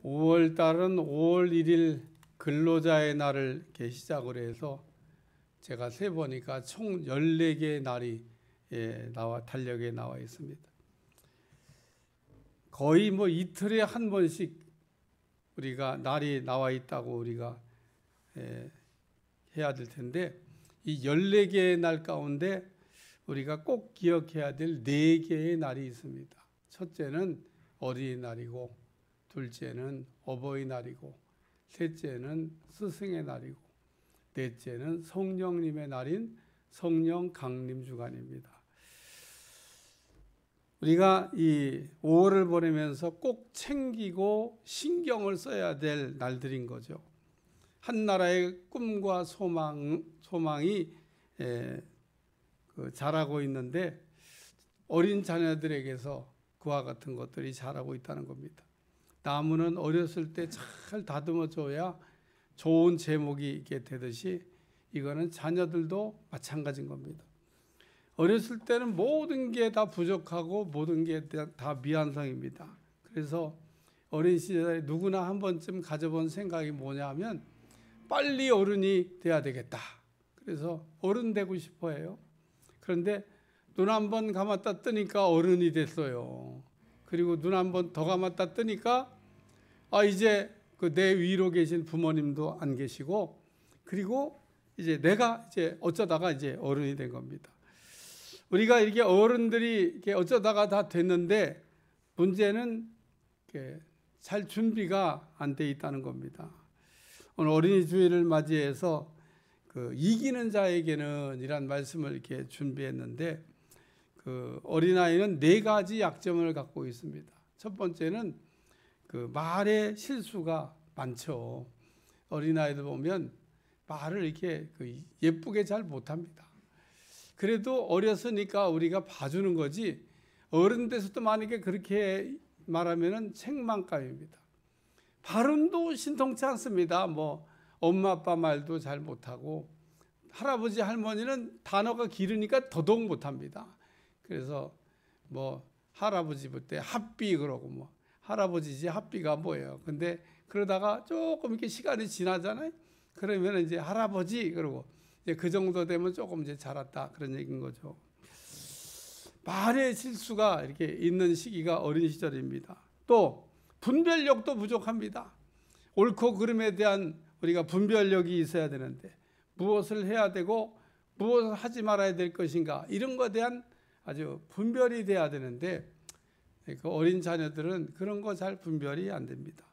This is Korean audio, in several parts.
5월 달은 5월 1일 근로자의 날을 이렇게 시작으로 해서 제가 세보니까 총 14개의 날이 달력에 나와 있습니다. 거의 뭐 이틀에 한 번씩 우리가 날이 나와 있다고 우리가 해야 될 텐데, 이 14개의 날 가운데 우리가 꼭 기억해야 될 4개의 날이 있습니다. 첫째는 어린이날이고, 둘째는 어버이날이고, 셋째는 스승의 날이고, 넷째는 성령님의 날인 성령 강림 주간입니다. 우리가 이 5월을 보내면서 꼭 챙기고 신경을 써야 될 날들인 거죠. 한 나라의 꿈과 소망이 자라고 있는데, 어린 자녀들에게서 그와 같은 것들이 자라고 있다는 겁니다. 나무는 어렸을 때 잘 다듬어 줘야 좋은 제목이 있게 되듯이, 이거는 자녀들도 마찬가지인 겁니다. 어렸을 때는 모든 게 다 부족하고 모든 게 다 미완성입니다. 그래서 어린 시절에 누구나 한 번쯤 가져본 생각이 뭐냐 하면, 빨리 어른이 돼야 되겠다. 그래서 어른 되고 싶어 해요. 그런데 눈 한 번 감았다 뜨니까 어른이 됐어요. 그리고 눈 한 번 더 감았다 뜨니까 이제 내 위로 계신 부모님도 안 계시고, 그리고 이제 내가 이제 어쩌다가 이제 어른이 된 겁니다. 우리가 이렇게 어른들이 이렇게 어쩌다가 다 됐는데, 문제는 잘 준비가 안 돼 있다는 겁니다. 오늘 어린이 주일을 맞이해서 이기는 자에게는 이란 말씀을 이렇게 준비했는데, 어린아이는 4가지 약점을 갖고 있습니다. 첫 번째는 말의 실수가 많죠. 어린아이들 보면 말을 이렇게 예쁘게 잘 못합니다. 그래도 어렸으니까 우리가 봐주는 거지, 어른 돼서도 만약에 그렇게 말하면은 책망감입니다. 발음도 신통치 않습니다. 뭐 엄마 아빠 말도 잘 못하고, 할아버지 할머니는 단어가 길으니까 더더욱 못합니다. 그래서 뭐 할아버지 볼 때 핫비 그러고, 뭐 할아버지지 핫비가 뭐예요. 근데 그러다가 조금 이렇게 시간이 지나잖아요. 그러면 이제 할아버지 그러고, 이제 그 정도 되면 조금 이제 자랐다, 그런 얘기인 거죠. 말의 실수가 이렇게 있는 시기가 어린 시절입니다. 또 분별력도 부족합니다. 옳고 그름에 대한 우리가 분별력이 있어야 되는데, 무엇을 해야 되고 무엇을 하지 말아야 될 것인가, 이런 것에 대한 아주 분별이 돼야 되는데, 그 어린 자녀들은 그런 거 잘 분별이 안 됩니다.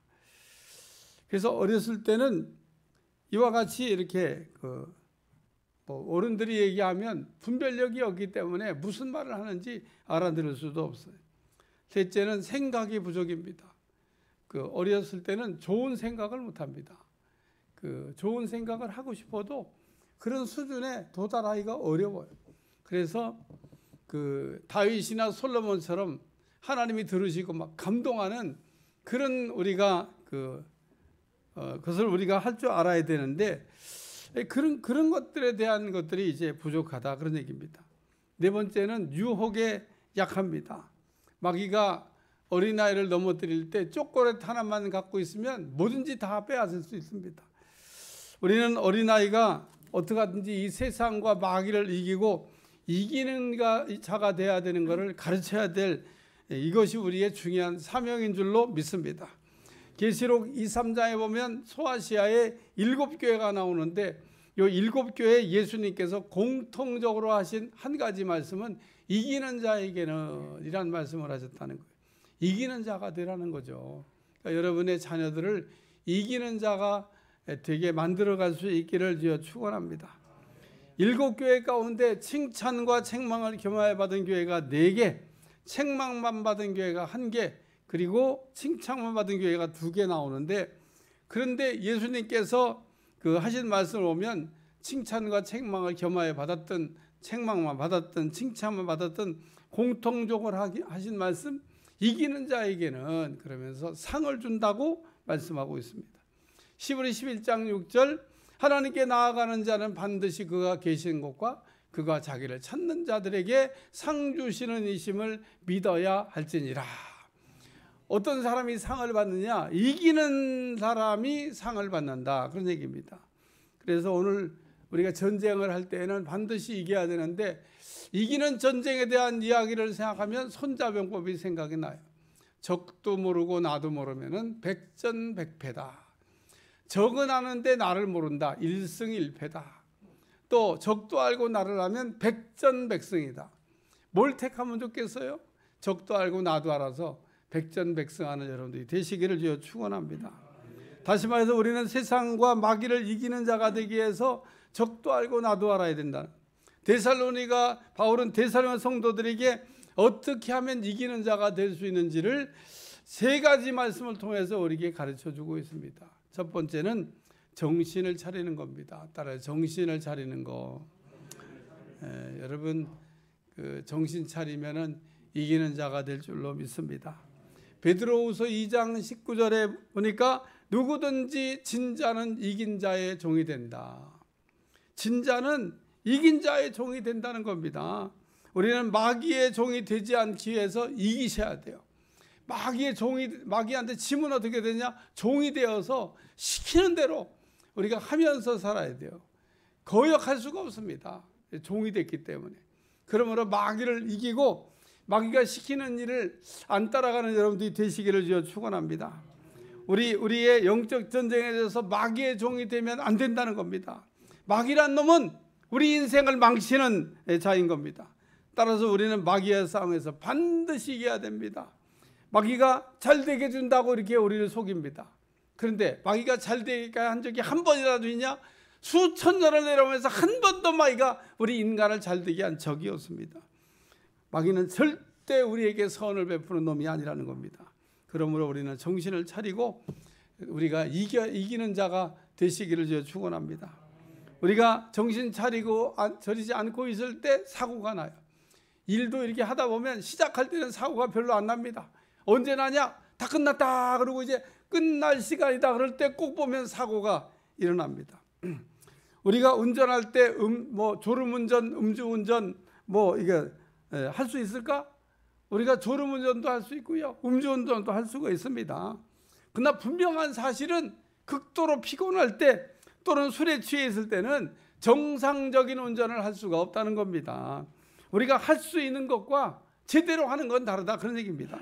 그래서 어렸을 때는 이와 같이 이렇게 어른들이 얘기하면 분별력이 없기 때문에 무슨 말을 하는지 알아들을 수도 없어요. 셋째는 생각이 부족입니다. 어렸을 때는 좋은 생각을 못합니다. 좋은 생각을 하고 싶어도 그런 수준에 도달하기가 어려워요. 그래서 다윗이나 솔로몬처럼 하나님이 들으시고 막 감동하는 그런 우리가 그것을 우리가 할 줄 알아야 되는데, 그런 것들에 대한 것들이 이제 부족하다, 그런 얘기입니다. 네 번째는 유혹에 약합니다. 마귀가 어린아이를 넘어뜨릴 때 초콜릿 하나만 갖고 있으면 뭐든지 다 빼앗을 수 있습니다. 우리는 어린아이가 어떻게 하든지 이 세상과 마귀를 이기는 자가 돼야 되는 것을 가르쳐야 될, 이것이 우리의 중요한 사명인 줄로 믿습니다. 계시록 2, 3장에 보면 소아시아에 7교회가 나오는데, 이 7교회 예수님께서 공통적으로 하신 한 가지 말씀은 이기는 자에게는 이란 말씀을 하셨다는 거예요. 이기는 자가 되라는 거죠. 그러니까 여러분의 자녀들을 이기는 자가 되게 만들어갈 수 있기를 축원합니다. 7교회 가운데 칭찬과 책망을 겸하여 받은 교회가 4개, 책망만 받은 교회가 1개, 그리고 칭찬만 받은 교회가 2개 나오는데, 그런데 예수님께서 하신 말씀을 보면 칭찬과 책망을 겸하여 받았던, 책망만 받았던, 칭찬만 받았던, 공통적으로 하신 말씀, 이기는 자에게는 그러면서 상을 준다고 말씀하고 있습니다. 시브리 11장 6절, 하나님께 나아가는 자는 반드시 그가 계신 곳과 그가 자기를 찾는 자들에게 상 주시는 이심을 믿어야 할지니라. 어떤 사람이 상을 받느냐? 이기는 사람이 상을 받는다, 그런 얘기입니다. 그래서 오늘 우리가 전쟁을 할 때에는 반드시 이겨야 되는데, 이기는 전쟁에 대한 이야기를 생각하면 손자병법이 생각이 나요. 적도 모르고 나도 모르면은 백전백패다. 적은 아는데 나를 모른다. 일승일패다. 또 적도 알고 나를 알면 백전백승이다. 뭘 택하면 좋겠어요? 적도 알고 나도 알아서 백전백승하는 여러분들이 되시기를 주여 축원합니다. 다시 말해서 우리는 세상과 마귀를 이기는 자가 되기 위해서 적도 알고 나도 알아야 된다. 바울은 데살로니가 성도들에게 어떻게 하면 이기는 자가 될 수 있는지를 3가지 말씀을 통해서 우리에게 가르쳐주고 있습니다. 첫 번째는 정신을 차리는 겁니다. 따라서 정신을 차리는 거. 여러분 정신 차리면은 이기는 자가 될 줄로 믿습니다. 베드로후서 2장 19절에 보니까 누구든지 진자는 이긴 자의 종이 된다. 진자는 이긴 자의 종이 된다는 겁니다. 우리는 마귀의 종이 되지 않기 위해서 이기셔야 돼요. 마귀한테 지면 어떻게 되냐? 종이 되어서 시키는 대로 우리가 하면서 살아야 돼요. 거역할 수가 없습니다. 종이 됐기 때문에. 그러므로 마귀를 이기고 마귀가 시키는 일을 안 따라가는 여러분들이 되시기를 주여 축원합니다. 우리의 영적 전쟁에 대해서 마귀의 종이 되면 안 된다는 겁니다. 마귀란 놈은 우리 인생을 망치는 자인 겁니다. 따라서 우리는 마귀의 싸움에서 반드시 이겨야 됩니다. 마귀가 잘 되게 해준다고 이렇게 우리를 속입니다. 그런데 마귀가 잘 되게 한 적이 한 번이라도 있냐? 수천 년을 내려오면서 한 번도 마귀가 우리 인간을 잘 되게 한 적이 없습니다. 마귀는 절대 우리에게 선을 베푸는 놈이 아니라는 겁니다. 그러므로 우리는 정신을 차리고 우리가 이기는 자가 되시기를 축원합니다. 우리가 정신 차리고 차리지 않고 있을 때 사고가 나요. 일도 이렇게 하다 보면 시작할 때는 사고가 별로 안 납니다. 언제 나냐? 다 끝났다. 그러고 이제 끝날 시간이다. 그럴 때 꼭 보면 사고가 일어납니다. 우리가 운전할 때 졸음운전, 음주운전 이게 할 수 있을까? 우리가 졸음운전도 할 수 있고요. 음주운전도 할 수가 있습니다. 그러나 분명한 사실은 극도로 피곤할 때 또는 술에 취해 있을 때는 정상적인 운전을 할 수가 없다는 겁니다. 우리가 할 수 있는 것과 제대로 하는 건 다르다, 그런 얘기입니다.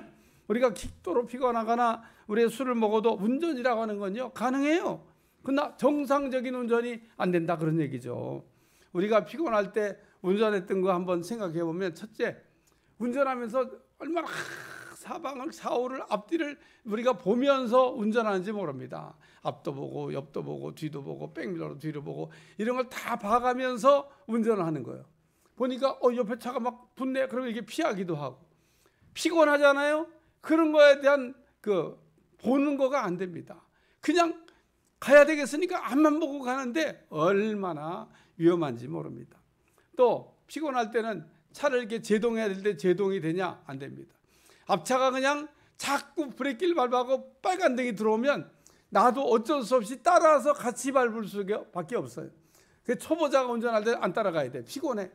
우리가 극도로 피곤하거나 우리가 술을 먹어도 운전이라고 하는 건요 가능해요. 그러나 정상적인 운전이 안 된다, 그런 얘기죠. 우리가 피곤할 때 운전했던 거 한번 생각해 보면, 첫째, 운전하면서 얼마나 사방을 좌우를 앞뒤를 우리가 보면서 운전하는지 모릅니다. 앞도 보고 옆도 보고 뒤도 보고 백미러로 뒤로 보고 이런 걸 다 봐가면서 운전을 하는 거예요. 보니까 옆에 차가 막 붙네. 그러면 이게 피하기도 하고. 피곤하잖아요. 그런 거에 대한 보는 거가 안 됩니다. 그냥 가야 되겠으니까 앞만 보고 가는데 얼마나 위험한지 모릅니다. 또 피곤할 때는 차를 이렇게 제동해야 될 때 제동이 되냐? 안 됩니다. 앞차가 그냥 자꾸 브레이크를 밟고 빨간 등이 들어오면 나도 어쩔 수 없이 따라서 같이 밟을 수밖에 없어요. 초보자가 운전할 때 안 따라가야 돼. 피곤해.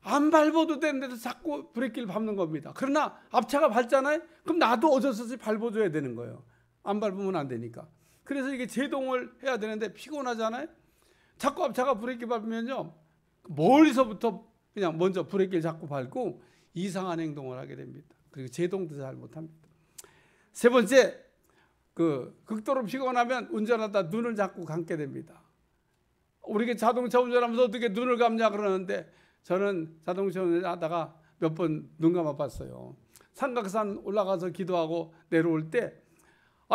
안 밟아도 되는데도 자꾸 브레이크를 밟는 겁니다. 그러나 앞차가 밟잖아요. 그럼 나도 어쩔 수 없이 밟아줘야 되는 거예요. 안 밟으면 안 되니까. 그래서 이게 제동을 해야 되는데 피곤하잖아요. 자꾸 앞차가 브레이크 밟으면요, 멀리서부터 그냥 먼저 브레이크를 자꾸 밟고 이상한 행동을 하게 됩니다. 그리고 제동도 잘 못합니다. 세 번째, 극도로 피곤하면 운전하다 눈을 자꾸 감게 됩니다. 우리가 자동차 운전하면서 어떻게 눈을 감냐 그러는데, 저는 자동차 운전하다가 몇 번 눈 감아 봤어요. 삼각산 올라가서 기도하고 내려올 때,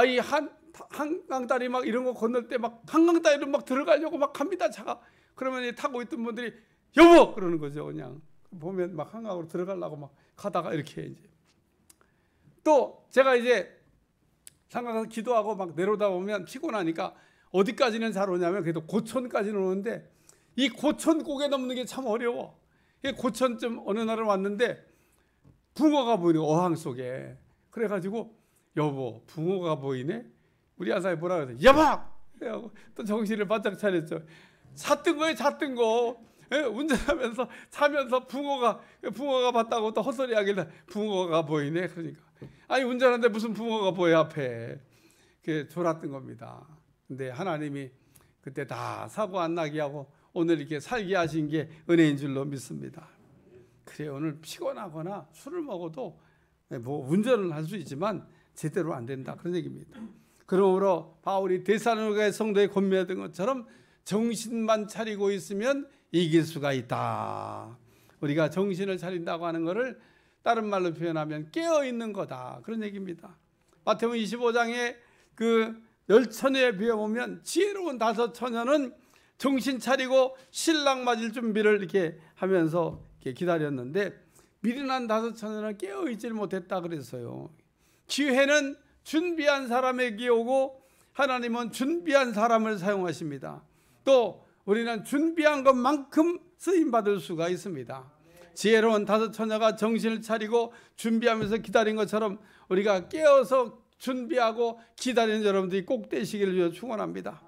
이 한강다리 막 이런 거 건널 때 막 한강다리로 막 들어가려고 막 갑니다, 차가. 그러면 타고 있던 분들이 여보! 그러는 거죠. 그냥 보면 막 한강으로 들어가려고 막 가다가 이렇게 이제. 또 제가 이제 상가에서 기도하고 막 내려오다 보면 피곤하니까 어디까지는 잘 오냐면 그래도 고천까지는 오는데, 이 고천 고개 넘는 게 참 어려워. 고천쯤 어느 날을 왔는데 붕어가 보이는 어항 속에. 그래가지고 여보, 붕어가 보이네? 우리 아사히 뭐라 그러죠? 여보! 또 정신을 바짝 차렸죠. 잤던 거예요, 잤던 거. 운전하면서 자면서 붕어가 봤다고 또 헛소리 하길래 붕어가 보이네. 그러니까 아니 운전하는데 무슨 부모가 보여 앞에. 그게 졸았던 겁니다. 근데 하나님이 그때 다 사고 안 나게 하고 오늘 이렇게 살게 하신 게 은혜인 줄로 믿습니다. 그래 오늘 피곤하거나 술을 먹어도 뭐 운전을 할 수 있지만 제대로 안 된다 그런 얘기입니다. 그러므로 바울이 데살로니가 성도에 권면했던 것처럼 정신만 차리고 있으면 이길 수가 있다. 우리가 정신을 차린다고 하는 것을 다른 말로 표현하면 깨어있는 거다 그런 얘기입니다. 마태복음 25장에 그 열처녀에 비해보면 지혜로운 5 처녀는 정신 차리고 신랑 맞을 준비를 이렇게 하면서 이렇게 기다렸는데 미련한 5 처녀는 깨어있지를 못했다 그랬어요. 기회는 준비한 사람에게 오고 하나님은 준비한 사람을 사용하십니다. 또 우리는 준비한 것만큼 쓰임받을 수가 있습니다. 지혜로운 5 처녀가 정신을 차리고 준비하면서 기다린 것처럼 우리가 깨어서 준비하고 기다리는 여러분들이 꼭 되시기를 축원합니다.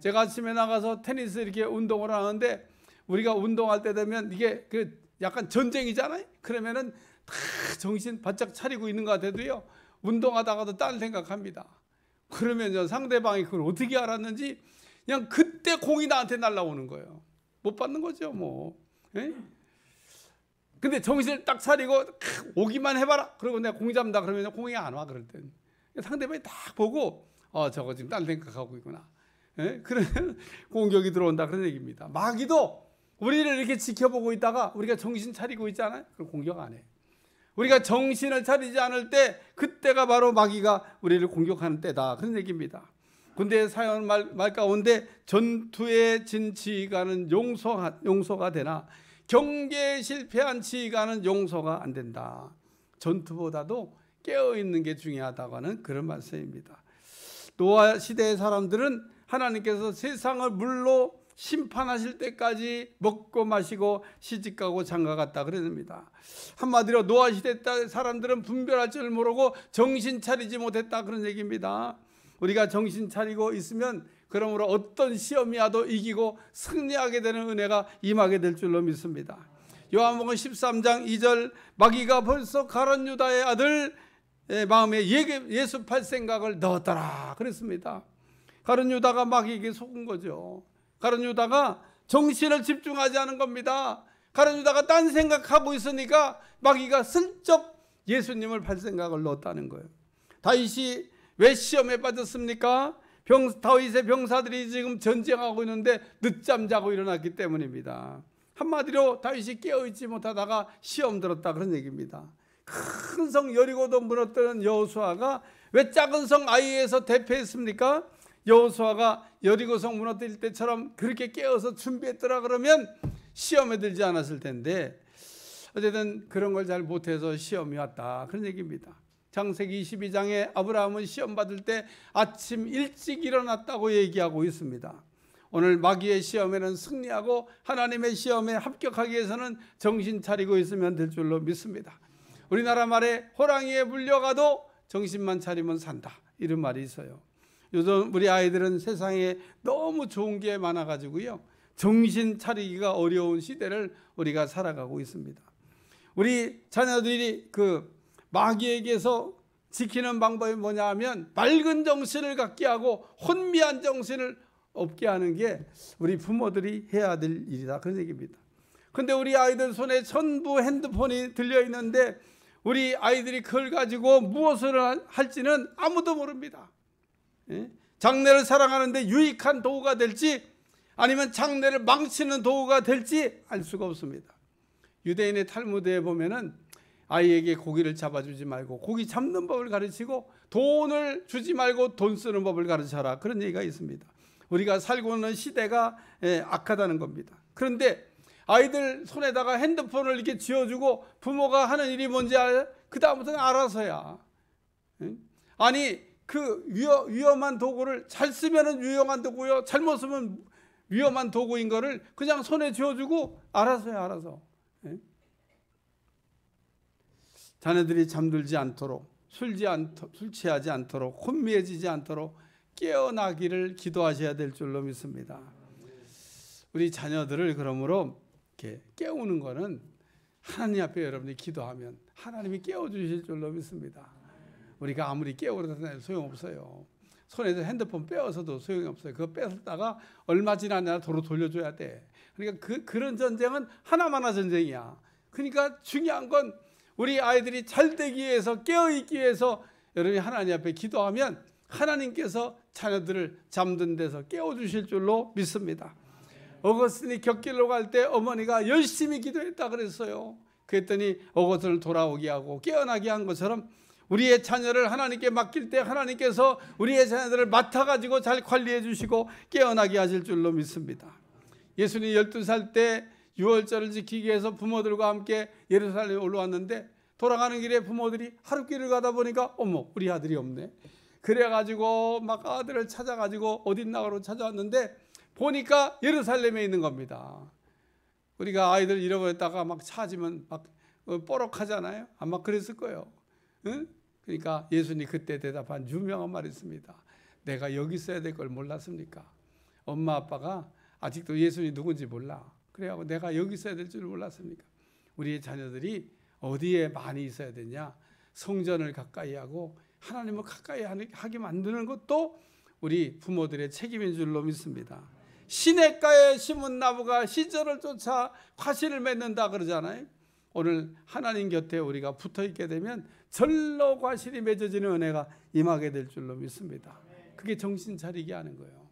제가 아침에 나가서 테니스 이렇게 운동을 하는데 우리가 운동할 때 되면 이게 그 약간 전쟁이잖아요. 그러면은 다 정신 바짝 차리고 있는 것 같아도요 운동하다가도 딴 생각합니다. 그러면 상대방이 그걸 어떻게 알았는지 그냥 그때 공이 나한테 날라오는 거예요. 못 받는 거죠 뭐. 에? 근데 정신을 딱 차리고 오기만 해봐라. 그리고 내가 공 잡는다 그러면 공이 안 와. 그럴 땐 상대방이 딱 보고 저거 지금 딴 생각하고 있구나. 예? 그러면 공격이 들어온다 그런 얘기입니다. 마귀도 우리를 이렇게 지켜보고 있다가 우리가 정신 차리고 있잖아요. 그럼 공격 안 해. 우리가 정신을 차리지 않을 때 그때가 바로 마귀가 우리를 공격하는 때다 그런 얘기입니다. 군대 사연 말 가운데 전투에 진 지휘관은 용서가 되나 경계에 실패한 지휘관은 용서가 안 된다. 전투보다도 깨어있는 게 중요하다고 하는 그런 말씀입니다. 노아 시대의 사람들은 하나님께서 세상을 물로 심판하실 때까지 먹고 마시고 시집가고 장가갔다 그랬습니다. 한마디로 노아 시대 사람들은 분별할 줄 모르고 정신 차리지 못했다 그런 얘기입니다. 우리가 정신 차리고 있으면 그러므로 어떤 시험이 와도 이기고 승리하게 되는 은혜가 임하게 될 줄로 믿습니다. 요한복음 13장 2절 마귀가 벌써 가룟 유다의 아들 마음에 예수 팔 생각을 넣었더라 그랬습니다. 가룟 유다가 마귀에게 속은 거죠. 가룟 유다가 정신을 집중하지 않은 겁니다. 가룟 유다가 딴 생각하고 있으니까 마귀가 슬쩍 예수님을 팔 생각을 넣었다는 거예요. 다윗이 왜 시험에 빠졌습니까? 다윗의 병사들이 지금 전쟁하고 있는데 늦잠 자고 일어났기 때문입니다. 한마디로 다윗이 깨어있지 못하다가 시험 들었다 그런 얘기입니다. 큰 성 여리고도 무너뜨린 여호수아가 왜 작은 성 아이에서 대패했습니까? 여호수아가 여리고성 무너뜨릴 때처럼 그렇게 깨어서 준비했더라 그러면 시험에 들지 않았을 텐데 어쨌든 그런 걸 잘 못해서 시험이 왔다 그런 얘기입니다. 창세기 22장에 아브라함은 시험 받을 때 아침 일찍 일어났다고 얘기하고 있습니다. 오늘 마귀의 시험에는 승리하고 하나님의 시험에 합격하기 위해서는 정신 차리고 있으면 될 줄로 믿습니다. 우리나라 말에 호랑이에 물려가도 정신만 차리면 산다 이런 말이 있어요. 요즘 우리 아이들은 세상에 너무 좋은 게 많아가지고요 정신 차리기가 어려운 시대를 우리가 살아가고 있습니다. 우리 자녀들이 그 마귀에게서 지키는 방법이 뭐냐 하면 맑은 정신을 갖게 하고 혼미한 정신을 없게 하는 게 우리 부모들이 해야 될 일이다 그런 얘기입니다. 근데 우리 아이들 손에 전부 핸드폰이 들려있는데 우리 아이들이 그걸 가지고 무엇을 할지는 아무도 모릅니다. 장래를 사랑하는데 유익한 도구가 될지 아니면 장래를 망치는 도구가 될지 알 수가 없습니다. 유대인의 탈무드에 보면은 아이에게 고기를 잡아주지 말고 고기 잡는 법을 가르치고 돈을 주지 말고 돈 쓰는 법을 가르쳐라 그런 얘기가 있습니다. 우리가 살고 있는 시대가 악하다는 겁니다. 그런데 아이들 손에다가 핸드폰을 이렇게 쥐어주고 부모가 하는 일이 뭔지 그 다음부터는 알아서야. 아니 그 위험한 도구를 잘 쓰면 유용한 도구요 잘못 쓰면 위험한 도구인 거를 그냥 손에 쥐어주고 알아서야 알아서. 자녀들이 잠들지 않도록 술 취하지 않도록 혼미해지지 않도록 깨어나기를 기도하셔야 될 줄로 믿습니다. 우리 자녀들을 그러므로 이렇게 깨우는 거는 하나님 앞에 여러분이 기도하면 하나님이 깨워주실 줄로 믿습니다. 우리가 아무리 깨우려도 소용없어요. 손에서 핸드폰 빼어서도 소용이 없어요. 그거 뺏었다가 얼마 지나냐 도로 돌려줘야 돼. 그러니까 그런 전쟁은 하나마나 전쟁이야. 그러니까 중요한 건 우리 아이들이 잘 되기 위해서, 깨어있기 위해서 여러분이 하나님 앞에 기도하면 하나님께서 자녀들을 잠든 데서 깨워주실 줄로 믿습니다. 어거스틴이 격길로 갈 때 어머니가 열심히 기도했다 그랬어요. 그랬더니 어거스틴을 돌아오게 하고 깨어나게 한 것처럼 우리의 자녀를 하나님께 맡길 때 하나님께서 우리의 자녀들을 맡아가지고 잘 관리해 주시고 깨어나게 하실 줄로 믿습니다. 예수님이 12살 때 유월절을 지키기 위해서 부모들과 함께 예루살렘에 올라왔는데 돌아가는 길에 부모들이 하루길을 가다 보니까 어머 우리 아들이 없네. 그래가지고 막 아들을 찾아가지고 어딨나로 찾아왔는데 보니까 예루살렘에 있는 겁니다. 우리가 아이들 잃어버렸다가 막 찾으면 막 뽀록하잖아요. 아마 그랬을 거예요. 응? 그러니까 예수님이 그때 대답한 유명한 말이 있습니다. 내가 여기 있어야 될 걸 몰랐습니까? 엄마 아빠가 아직도 예수님이 누군지 몰라. 그래갖고 내가 여기 있어야 될 줄 몰랐습니까? 우리의 자녀들이 어디에 많이 있어야 되냐? 성전을 가까이 하고 하나님을 가까이 하게 만드는 것도 우리 부모들의 책임인 줄로 믿습니다. 시냇가에 심은 나무가 시절을 쫓아 과실을 맺는다 그러잖아요. 오늘 하나님 곁에 우리가 붙어 있게 되면 절로 과실이 맺어지는 은혜가 임하게 될 줄로 믿습니다. 그게 정신 차리게 하는 거예요.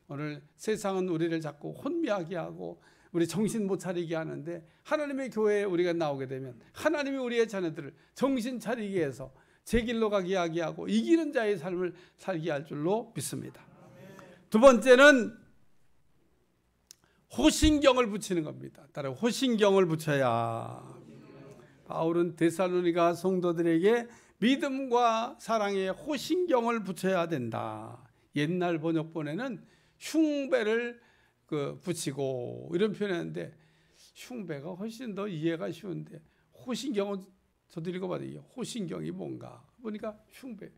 오늘 세상은 우리를 자꾸 혼미하게 하고 우리 정신 못 차리게 하는데 하나님의 교회에 우리가 나오게 되면 하나님이 우리의 자녀들을 정신 차리게 해서 제 길로 가게 하고 이기는 자의 삶을 살게 할 줄로 믿습니다. 두 번째는 호신경을 붙이는 겁니다. 따라 호신경을 붙여야. 바울은 데살로니가 성도들에게 믿음과 사랑의 호신경을 붙여야 된다. 옛날 번역본에는 흉배를 붙이고 이런 표현했는데 흉배가 훨씬 더 이해가 쉬운데 호신경은 저도 읽어봤어요. 호신경이 뭔가 보니까 흉배.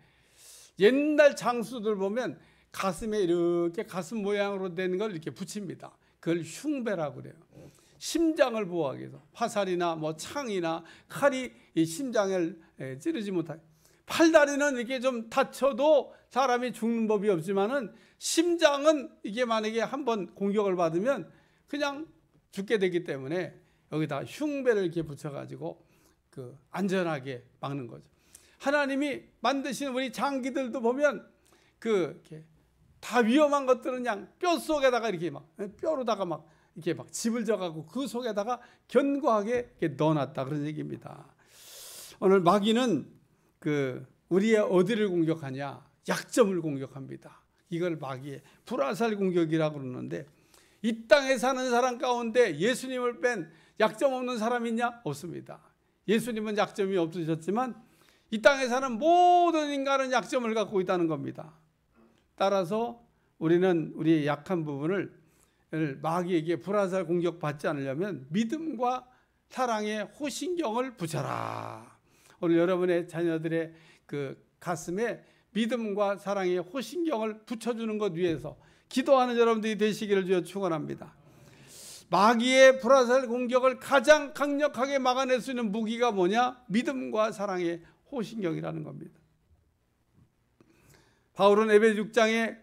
옛날 장수들 보면 가슴에 이렇게 가슴 모양으로 된 걸 이렇게 붙입니다. 그걸 흉배라고 그래요. 심장을 보호하기 위해서 화살이나 뭐 창이나 칼이 이 심장을 찌르지 못하게. 팔다리는 이렇게 좀 다쳐도 사람이 죽는 법이 없지만은 심장은 이게 만약에 한번 공격을 받으면 그냥 죽게 되기 때문에 여기다 흉배를 이렇게 붙여가지고 안전하게 막는 거죠. 하나님이 만드신 우리 장기들도 보면 이렇게 다 위험한 것들은 그냥 뼈 속에다가 이렇게 막 뼈로다가 막 이렇게 막 집을 져가고 그 속에다가 견고하게 이렇게 넣어놨다 그런 얘기입니다. 오늘 마귀는 우리의 어디를 공격하냐? 약점을 공격합니다. 이걸 마귀의 불화살 공격이라고 그러는데 이 땅에 사는 사람 가운데 예수님을 뺀 약점 없는 사람이 있냐? 없습니다. 예수님은 약점이 없으셨지만 이 땅에 사는 모든 인간은 약점을 갖고 있다는 겁니다. 따라서 우리는 우리의 약한 부분을 마귀에게 불화살 공격받지 않으려면 믿음과 사랑의 호신경을 붙여라. 오늘 여러분의 자녀들의 가슴에 믿음과 사랑의 호신경을 붙여주는 것 위해서 기도하는 여러분들이 되시기를 주여 축원합니다. 마귀의 불화살 공격을 가장 강력하게 막아낼 수 있는 무기가 뭐냐? 믿음과 사랑의 호신경이라는 겁니다. 바울은 에베소 6장에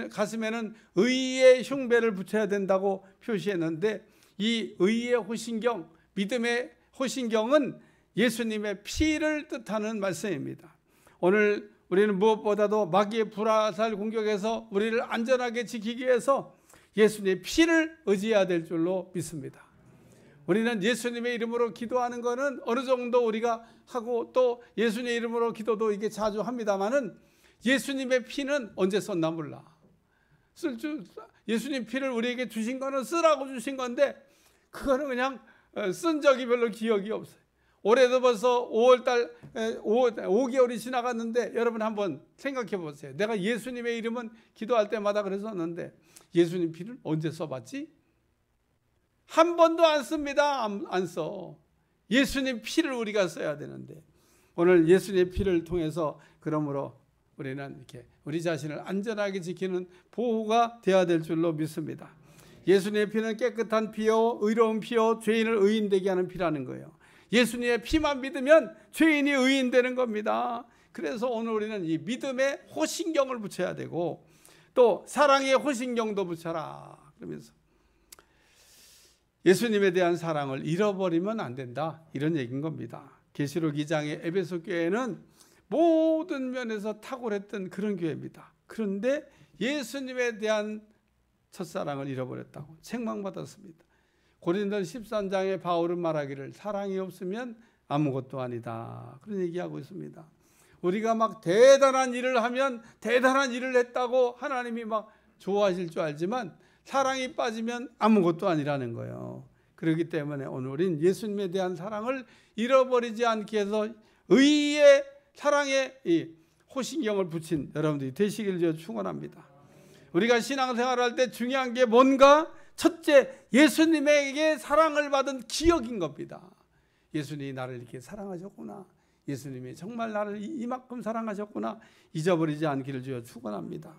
가슴에는 의의 흉배를 붙여야 된다고 표시했는데 이 의의 호신경, 믿음의 호신경은 예수님의 피를 뜻하는 말씀입니다. 오늘 우리는 무엇보다도 마귀의 불화살 공격에서 우리를 안전하게 지키기 위해서 예수님의 피를 의지해야 될 줄로 믿습니다. 우리는 예수님의 이름으로 기도하는 것은 어느 정도 우리가 하고 또 예수님의 이름으로 기도도 이게 자주 합니다만은 예수님의 피는 언제 썼나 몰라. 예수님 피를 우리에게 주신 거는 쓰라고 주신 건데 그거는 그냥 쓴 적이 별로 기억이 없어요. 올해도 벌써 5개월이 지나갔는데 여러분 한번 생각해 보세요. 내가 예수님의 이름은 기도할 때마다 그랬었는데 예수님 피를 언제 써봤지? 한 번도 안 씁니다. 안 써. 예수님 피를 우리가 써야 되는데 오늘 예수님의 피를 통해서 그러므로 우리는 이렇게 우리 자신을 안전하게 지키는 보호가 되어야 될 줄로 믿습니다. 예수님의 피는 깨끗한 피요, 의로운 피요, 죄인을 의인되게 하는 피라는 거예요. 예수님의 피만 믿으면 죄인이 의인되는 겁니다. 그래서 오늘 우리는 이 믿음에 호신경을 붙여야 되고 또 사랑의 호신경도 붙여라 그러면서 예수님에 대한 사랑을 잃어버리면 안 된다, 이런 얘기인 겁니다. 계시록 2장의 에베소 교회는 모든 면에서 탁월했던 그런 교회입니다. 그런데 예수님에 대한 첫사랑을 잃어버렸다고 책망받았습니다. 고린도서 13장에 바울은 말하기를 사랑이 없으면 아무것도 아니다, 그런 얘기하고 있습니다. 우리가 막 대단한 일을 하면 대단한 일을 했다고 하나님이 막 좋아하실 줄 알지만 사랑이 빠지면 아무것도 아니라는 거예요. 그렇기 때문에 오늘 우린 예수님에 대한 사랑을 잃어버리지 않게 해서 의의 사랑의 이 호신경을 붙인 여러분들이 되시기를 축원합니다. 우리가 신앙생활할 때 중요한 게 뭔가? 첫째, 예수님에게 사랑을 받은 기억인 겁니다. 예수님이 나를 이렇게 사랑하셨구나, 예수님이 정말 나를 이만큼 사랑하셨구나, 잊어버리지 않기를 주여 축원합니다.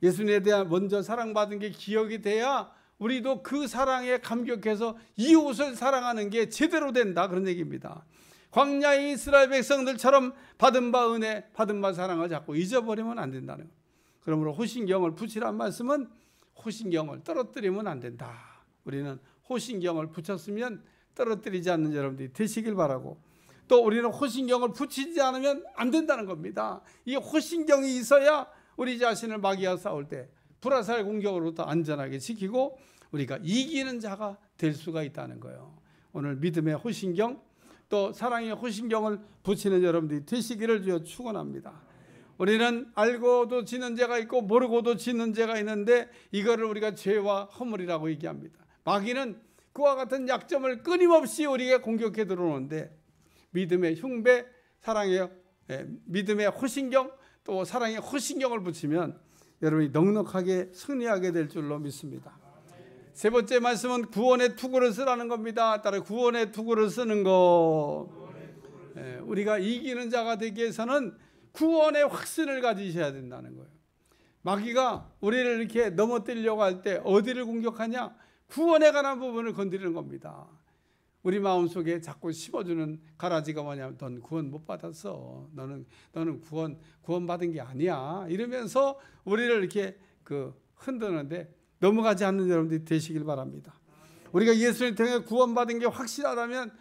예수님에 대한 먼저 사랑받은 게 기억이 돼야 우리도 그 사랑에 감격해서 이웃을 사랑하는 게 제대로 된다, 그런 얘기입니다. 광야의 이스라엘 백성들처럼 받은 바 은혜, 받은 바 사랑을 자꾸 잊어버리면 안 된다는 것. 그러므로 호신경을 붙이란 말씀은 호신경을 떨어뜨리면 안 된다. 우리는 호신경을 붙였으면 떨어뜨리지 않는 여러분들이 되시길 바라고, 또 우리는 호신경을 붙이지 않으면 안 된다는 겁니다. 이 호신경이 있어야 우리 자신을 마귀와 싸울 때 불화살 공격으로부터 안전하게 지키고 우리가 이기는 자가 될 수가 있다는 거예요. 오늘 믿음의 호신경 또 사랑의 호신경을 붙이는 여러분들이 되시기를 주여 축원합니다. 우리는 알고도 지는 죄가 있고 모르고도 지는 죄가 있는데 이거를 우리가 죄와 허물이라고 얘기합니다. 마귀는 그와 같은 약점을 끊임없이 우리에게 공격해 들어오는데 믿음의 흉배, 사랑의 믿음의 호신경 또 사랑의 호신경을 붙이면 여러분이 넉넉하게 승리하게 될 줄로 믿습니다. 세 번째 말씀은 구원의 투구를 쓰라는 겁니다. 따라 구원의 투구를 쓰는 것. 우리가 이기는 자가 되기 위해서는 구원의 확신을 가지셔야 된다는 거예요. 마귀가 우리를 이렇게 넘어뜨리려고 할 때 어디를 공격하냐? 구원에 관한 부분을 건드리는 겁니다. 우리 마음속에 자꾸 심어주는 가라지가 뭐냐면 넌 구원 못 받았어, 너는 구원 받은 게 아니야, 이러면서 우리를 이렇게 흔드는데 넘어가지 않는 여러분들이 되시길 바랍니다. 우리가 예수를 통해 구원받은 게 확실하다면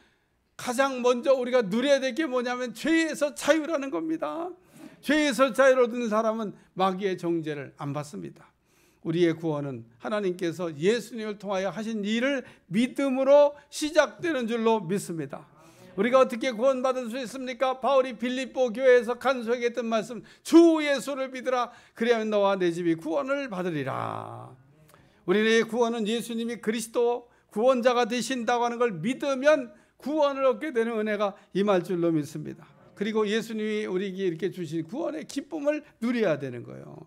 가장 먼저 우리가 누려야 될 게 뭐냐면 죄에서 자유라는 겁니다. 죄에서 자유를 얻은 사람은 마귀의 정죄를 안 받습니다. 우리의 구원은 하나님께서 예수님을 통하여 하신 일을 믿음으로 시작되는 줄로 믿습니다. 우리가 어떻게 구원받을 수 있습니까? 바울이 빌립보 교회에서 간소에게 했던 말씀, 주 예수를 믿으라, 그리하면 너와 내 집이 구원을 받으리라. 우리의 구원은 예수님이 그리스도 구원자가 되신다고 하는 걸 믿으면 구원을 얻게 되는 은혜가 임할 줄로 믿습니다. 그리고 예수님이 우리에게 이렇게 주신 구원의 기쁨을 누려야 되는 거예요.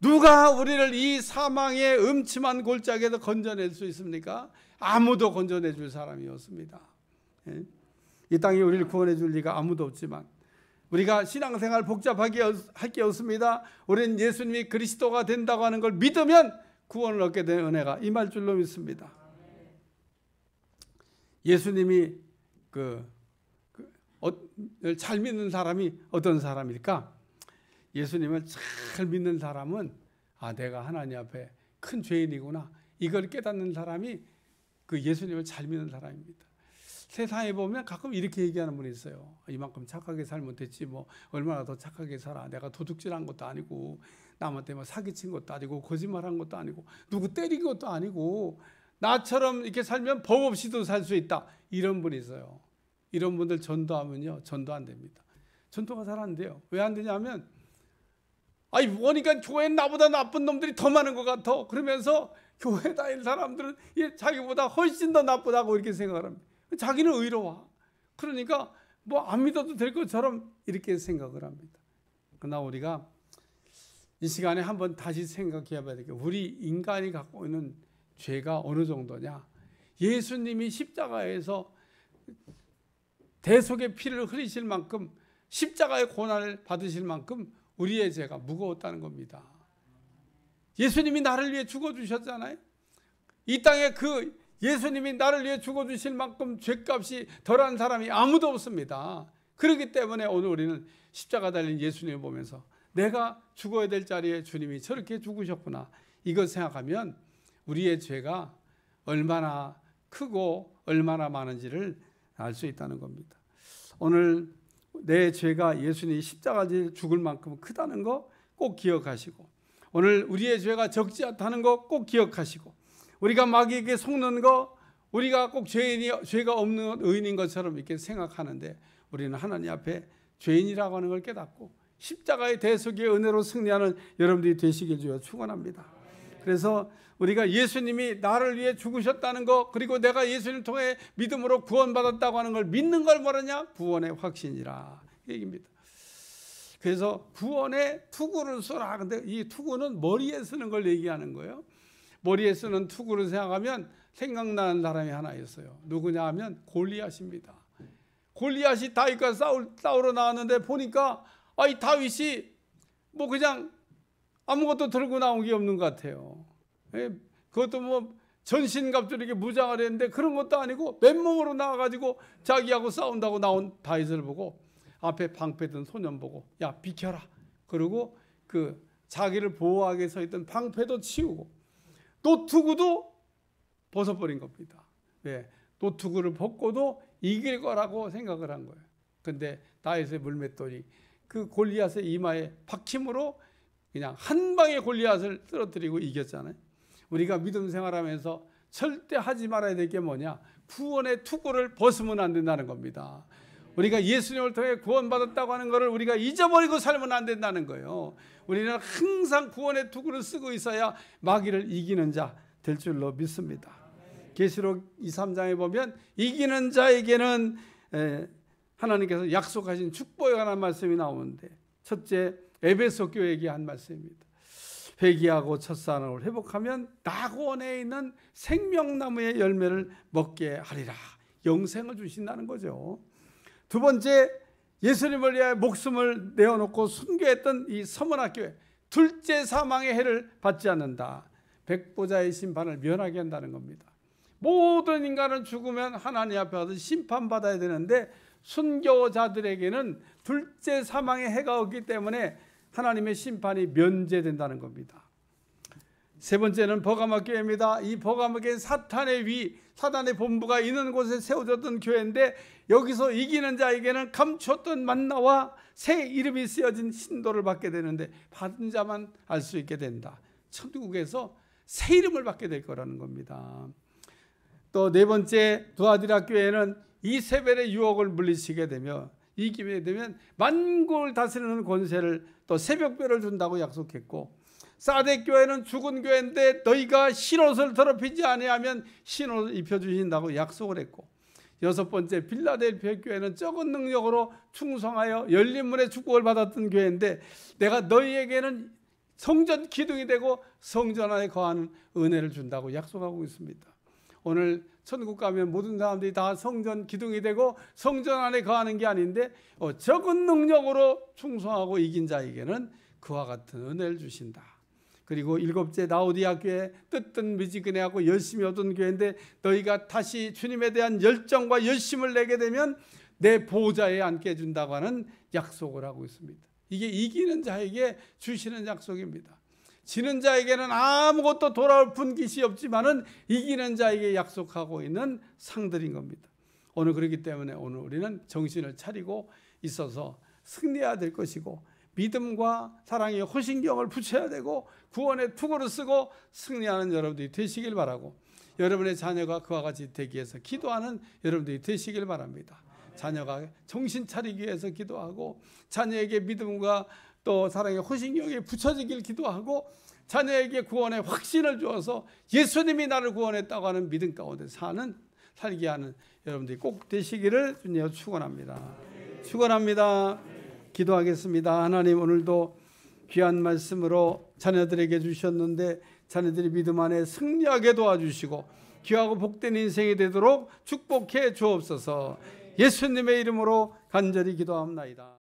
누가 우리를 이 사망의 음침한 골짜기에서 건져낼 수 있습니까? 아무도 건져내 줄 사람이 없습니다. 이 땅에 우리를 구원해 줄 리가 아무도 없지만 우리가 신앙생활 복잡하게 할 게 없습니다. 우리는 예수님이 그리스도가 된다고 하는 걸 믿으면 구원을 얻게 되는 은혜가 임할 줄로 믿습니다. 예수님이 잘 믿는 사람이 어떤 사람일까? 예수님을 잘 믿는 사람은 내가 하나님 앞에 큰 죄인이구나, 이걸 깨닫는 사람이 그 예수님을 잘 믿는 사람입니다. 세상에 보면 가끔 이렇게 얘기하는 분이 있어요. 이만큼 착하게 살면 됐지, 뭐 얼마나 더 착하게 살아, 내가 도둑질한 것도 아니고 남한테 뭐 사기친 것도 아니고 거짓말한 것도 아니고 누구 때린 것도 아니고 나처럼 이렇게 살면 법 없이도 살 수 있다, 이런 분이 있어요. 이런 분들 전도하면요, 전도 안 됩니다. 전도가 잘 안 돼요. 왜 안 되냐면 보니까 교회는 나보다 나쁜 놈들이 더 많은 것 같아. 그러면서 교회 다닐 사람들은 자기보다 훨씬 더 나쁘다고 이렇게 생각을 합니다. 자기는 의로워. 그러니까 뭐 안 믿어도 될 것처럼 이렇게 생각을 합니다. 그러나 우리가 이 시간에 한번 다시 생각해 봐야 되겠어요. 우리 인간이 갖고 있는 죄가 어느 정도냐? 예수님이 십자가에서 대속의 피를 흘리실 만큼, 십자가의 고난을 받으실 만큼 우리의 죄가 무거웠다는 겁니다. 예수님이 나를 위해 죽어주셨잖아요. 이 땅에 예수님이 나를 위해 죽어주실 만큼 죄값이 덜한 사람이 아무도 없습니다. 그렇기 때문에 오늘 우리는 십자가 달린 예수님을 보면서 내가 죽어야 될 자리에 주님이 저렇게 죽으셨구나, 이걸 생각하면 우리의 죄가 얼마나 크고 얼마나 많은지를 알 수 있다는 겁니다. 오늘 내 죄가 예수님이 십자가에 죽을 만큼 크다는 거 꼭 기억하시고, 오늘 우리의 죄가 적지 않다는 거 꼭 기억하시고, 우리가 마귀에게 속는 거 우리가 꼭 죄가 없는 의인인 것처럼 이렇게 생각하는데, 우리는 하나님 앞에 죄인이라고 하는 걸 깨닫고 십자가의 대속의 은혜로 승리하는 여러분들이 되시길 주여 축원합니다. 그래서 우리가 예수님이 나를 위해 죽으셨다는 거, 그리고 내가 예수님을 통해 믿음으로 구원받았다고 하는 걸 믿는 걸 뭐라냐? 구원의 확신이라, 이 얘기입니다. 그래서 구원의 투구를 쏘라. 근데 이 투구는 머리에 쓰는 걸 얘기하는 거예요. 머리에 쓰는 투구를 생각하면 생각나는 사람이 하나 있어요. 누구냐 하면 골리앗입니다. 골리앗이 다윗과 싸우러 나왔는데 보니까 이 다윗이 뭐 그냥 아무것도 들고 나온 게 없는 것 같아요. 그것도 뭐 전신갑주로 이렇게 무장을 했는데 그런 것도 아니고 맨몸으로 나와가지고 자기하고 싸운다고 나온 다윗을 보고 앞에 방패 든 소년 보고 야 비켜라. 그리고 그 자기를 보호하기 위해 서 있던 방패도 치우고 노투구도 벗어버린 겁니다. 왜? 노투구를 벗고도 이길 거라고 생각을 한 거예요. 근데 다윗의 물맷돌이 그 골리앗의 이마에 박힘으로 그냥 한 방에 골리앗을 쓰러뜨리고 이겼잖아요. 우리가 믿음 생활하면서 절대 하지 말아야 될 게 뭐냐? 구원의 투구를 벗으면 안 된다는 겁니다. 우리가 예수님을 통해 구원받았다고 하는 것을 우리가 잊어버리고 살면 안 된다는 거예요. 우리는 항상 구원의 투구를 쓰고 있어야 마귀를 이기는 자 될 줄로 믿습니다. 계시록 2, 3장에 보면 이기는 자에게는 하나님께서 약속하신 축복에 관한 말씀이 나오는데, 첫째 에베소 교회에게 한 말씀입니다. 회개하고 첫산을 회복하면 낙원에 있는 생명나무의 열매를 먹게 하리라. 영생을 주신다는 거죠. 두 번째, 예수님을 위하여 목숨을 내어놓고 순교했던 이 서문학교회, 둘째 사망의 해를 받지 않는다. 백보자의 심판을 면하게 한다는 겁니다. 모든 인간은 죽으면 하나님 앞에 가서 심판받아야 되는데 순교자들에게는 둘째 사망의 해가 없기 때문에 하나님의 심판이 면제된다는 겁니다. 세 번째는 버가마 교회입니다. 이 버가마 교회는 사탄의 위, 사탄의 본부가 있는 곳에 세워졌던 교회인데, 여기서 이기는 자에게는 감췄던 만나와 새 이름이 쓰여진 신도를 받게 되는데, 받은 자만 알 수 있게 된다. 천국에서 새 이름을 받게 될 거라는 겁니다. 또 네 번째, 두아디라 교회는 이세벨의 유혹을 물리치게 되며 이기게 되면 만국을 다스리는 권세를, 또 새벽별을 준다고 약속했고, 사뎃 교회는 죽은 교회인데 너희가 흰옷을 더럽히지 아니하면 흰옷을 입혀주신다고 약속을 했고, 여섯 번째 빌라델피아 교회는 적은 능력으로 충성하여 열린 문의 축복을 받았던 교회인데, 내가 너희에게는 성전 기둥이 되고 성전 안에 거하는 은혜를 준다고 약속하고 있습니다. 오늘 천국 가면 모든 사람들이 다 성전 기둥이 되고 성전 안에 거하는 게 아닌데, 적은 능력으로 충성하고 이긴 자에게는 그와 같은 은혜를 주신다. 그리고 일곱째, 라오디아 교회, 뜻든 미지근해하고 열심히 얻은 교회인데 너희가 다시 주님에 대한 열정과 열심을 내게 되면 내 보좌에 앉게 해준다고 하는 약속을 하고 있습니다. 이게 이기는 자에게 주시는 약속입니다. 지는 자에게는 아무것도 돌아올 분깃이 없지만은 이기는 자에게 약속하고 있는 상들인 겁니다. 오늘 그렇기 때문에 오늘 우리는 정신을 차리고 있어서 승리해야 될 것이고, 믿음과 사랑의 호신경을 붙여야 되고, 구원의 투구를 쓰고 승리하는 여러분들이 되시길 바라고, 여러분의 자녀가 그와 같이 되기 위해서 기도하는 여러분들이 되시길 바랍니다. 자녀가 정신 차리기 위해서 기도하고, 자녀에게 믿음과 또 사랑의 호신경이 붙여지길 기도하고, 자녀에게 구원의 확신을 주어서 예수님이 나를 구원했다고 하는 믿음 가운데 살게 하는 여러분들이 꼭 되시기를 주님 축원합니다. 축원합니다. 기도하겠습니다. 하나님, 오늘도 귀한 말씀으로 자녀들에게 주셨는데 자녀들이 믿음 안에 승리하게 도와주시고 귀하고 복된 인생이 되도록 축복해 주옵소서. 예수님의 이름으로 간절히 기도합니다.